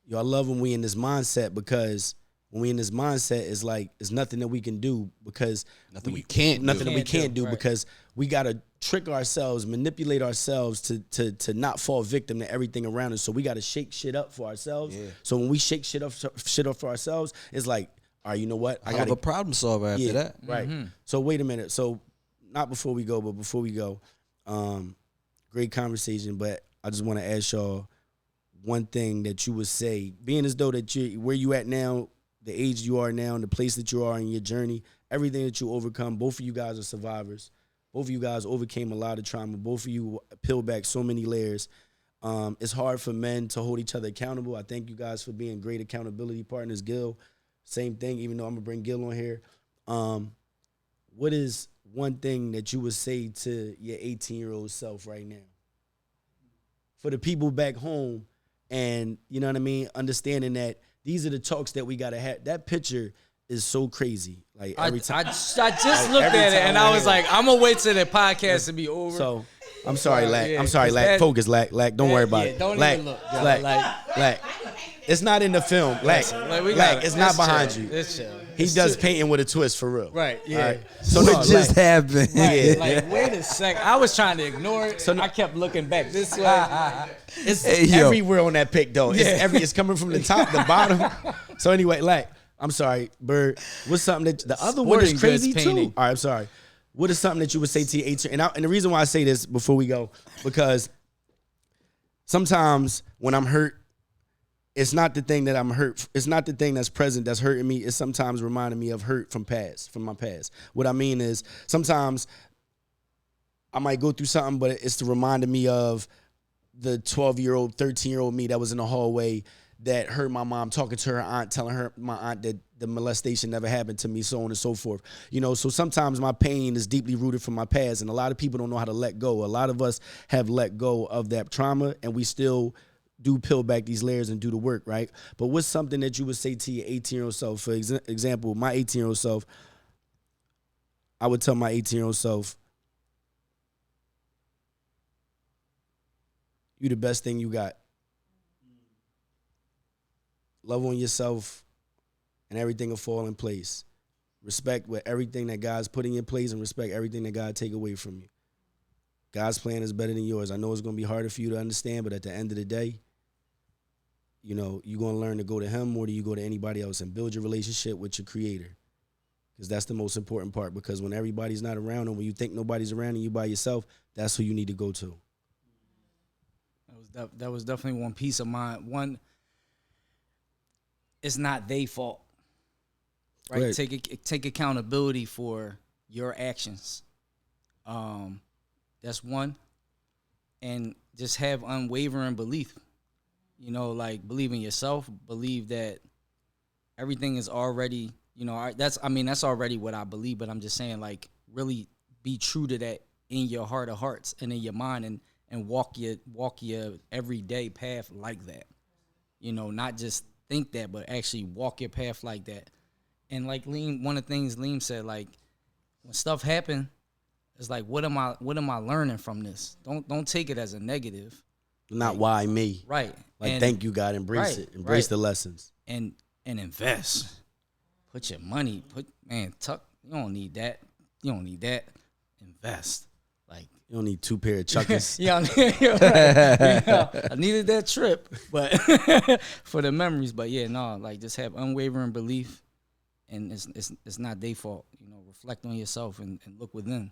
yo, I love when we in this mindset, because when we in this mindset, it's like, it's nothing that we can do, because nothing we can't do, because we got to trick ourselves, manipulate ourselves to not fall victim to everything around us. So we got to shake shit up for ourselves. Yeah. So when we shake shit up for ourselves, it's like, all right, you know what? I got a problem solver after that. Right. Mm-hmm. So wait a minute. So not before we go, but before we go, great conversation. But I just want to ask y'all one thing that you would say, being as though that you where you at now, the age you are now, and the place that you are in your journey, everything that you overcome. Both of you guys are survivors. Both of you guys overcame a lot of trauma. Both of you peeled back so many layers. It's hard for men to hold each other accountable. I thank you guys for being great accountability partners. Gil, same thing, even though I'm going to bring Gil on here. What is one thing that you would say to your 18-year-old self right now? For the people back home, and you know what I mean, understanding that these are the talks that we got to have. That picture is so crazy. Like every time I just looked at it and I was like, I'm gonna wait till the podcast to be over. So I'm sorry, Lack. I'm sorry, Lack. Focus, Lack. Don't worry about it. Don't Lack, even look. Lack. It's not in the film. Lack. It's not behind you. He does painting with a twist for real. Right. Yeah. Right. So what just happened? Yeah. Like, wait a sec. I was trying to ignore it. So I kept looking back this way. It's everywhere on that pic though. It's coming from the top, the bottom. So anyway, Lack. I'm sorry, Bird. What's something that the other one is crazy too? All right, I'm sorry. What is something that you would say to your 18? And the reason why I say this before we go, because sometimes when I'm hurt, it's not the thing that I'm hurt. It's not the thing that's present that's hurting me. It's sometimes reminding me of hurt from my past. What I mean is sometimes I might go through something, but it's reminding me of the 12-year-old, 13-year-old me that was in the hallway that heard my mom talking to her aunt, telling her, my aunt, that the molestation never happened to me, so on and so forth. You know, so sometimes my pain is deeply rooted from my past, and a lot of people don't know how to let go. A lot of us have let go of that trauma, and we still do peel back these layers and do the work, right? But what's something that you would say to your 18-year-old self? For example, my 18-year-old self, I would tell my 18-year-old self, you the best thing you got. Love on yourself, and everything will fall in place. Respect with everything that God's put in your place, and respect everything that God take away from you. God's plan is better than yours. I know it's going to be harder for you to understand, but at the end of the day, you know, you're going to learn to go to him more than you go to anybody else, and build your relationship with your creator. Because that's the most important part, because when everybody's not around, and when you think nobody's around and you by yourself, that's who you need to go to. That was definitely one piece of mine. it's not their fault. Right? Right. Take accountability for your actions. That's one. And just have unwavering belief. You know, like believe in yourself, believe that everything is already, you know, that's already what I believe, but I'm just saying, like, really be true to that in your heart of hearts and in your mind, and walk your everyday path like that. You know, not just think that, but actually walk your path like that. And like Leem, one of the things Leem said, like, when stuff happen, it's like, what am I learning from this? Don't take it as a negative. Not like, why me? Right. Like, and thank you, God. Embrace it. Embrace the lessons. And invest. Put your money. Tuck. You don't need that. Invest. Like, you don't need 2 pair of chuckers. Yeah, I needed that trip, but for the memories. But yeah, no, like, just have unwavering belief, and it's not their fault. You know, reflect on yourself and look within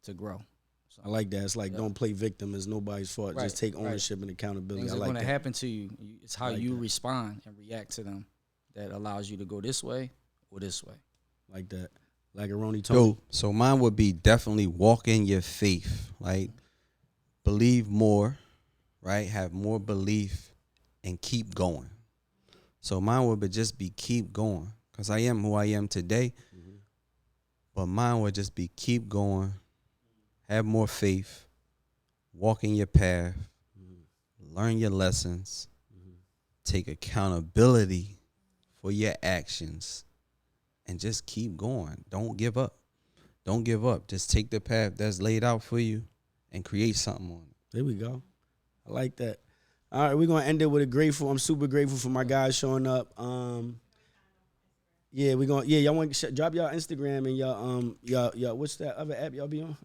to grow. So, I like that. It's like, don't play victim. It's nobody's fault. Just take ownership and accountability. Things I like are going to that. happen to you. It's how you respond and react to them that allows you to go this way or this way. Like that. Like a Roni Tony. So mine would be definitely walk in your faith. Like, believe more, right? Have more belief and keep going. So mine would just be keep going. Because I am who I am today. Mm-hmm. But mine would just be keep going. Have more faith, walk in your path, learn your lessons, take accountability for your actions, and just keep going. Don't give up. Don't give up. Just take the path that's laid out for you and create something on it. There we go. I like that. All right, we're going to end it with a grateful. I'm super grateful for my guys showing up. Yeah, we're going. Yeah, y'all want to drop y'all Instagram and y'all what's that other app y'all be on?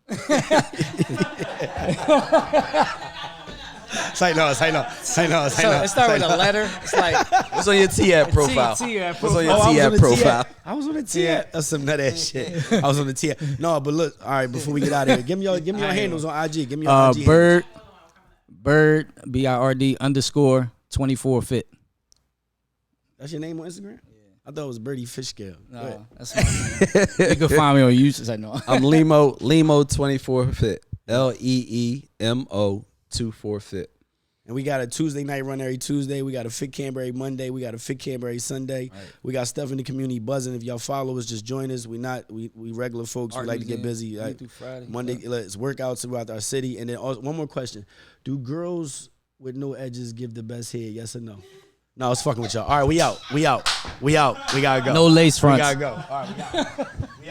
Say no. It started with a letter. It's like, what's on your T app profile? What's on your T app profile? I was on the T app. That's some nut ass shit. I was on the T app. No, but look. All right, before we get out of here, give me your handles on IG. Give me your IG. Bird BIRD_24fit. That's your name on Instagram? I thought it was Birdie Fish Scale. No, that's my name. You can find me on YouTube. I know. I'm Leemo24fit. LEEMO24fit. And we got a Tuesday night run every Tuesday. We got a Fit Canberry Monday. We got a Fit Canberry Sunday. Right. We got stuff in the community buzzing. If y'all follow us, just join us. We regular folks. We like to get busy. Like, through Friday. Monday, it's workouts throughout our city. And then also, one more question: do girls with no edges give the best head? Yes or no? No, I was fucking with y'all. All right, we out. We gotta go. No lace fronts. We gotta go. All right, we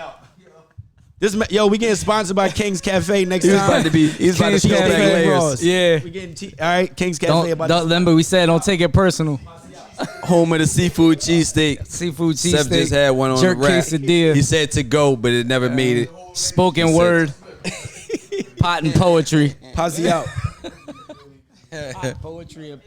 out. We getting sponsored by King's Cafe next time. He's about to peel back layers. Yeah. We getting all right, King's Cafe. Remember, we said don't take it personal. Home of the seafood cheesesteak. Seafood cheesesteak. Seth just had one on jerk the rack. quesadilla. He said to go, but it never made it. Spoken word. Pot and poetry. Posse out. Pot, poetry.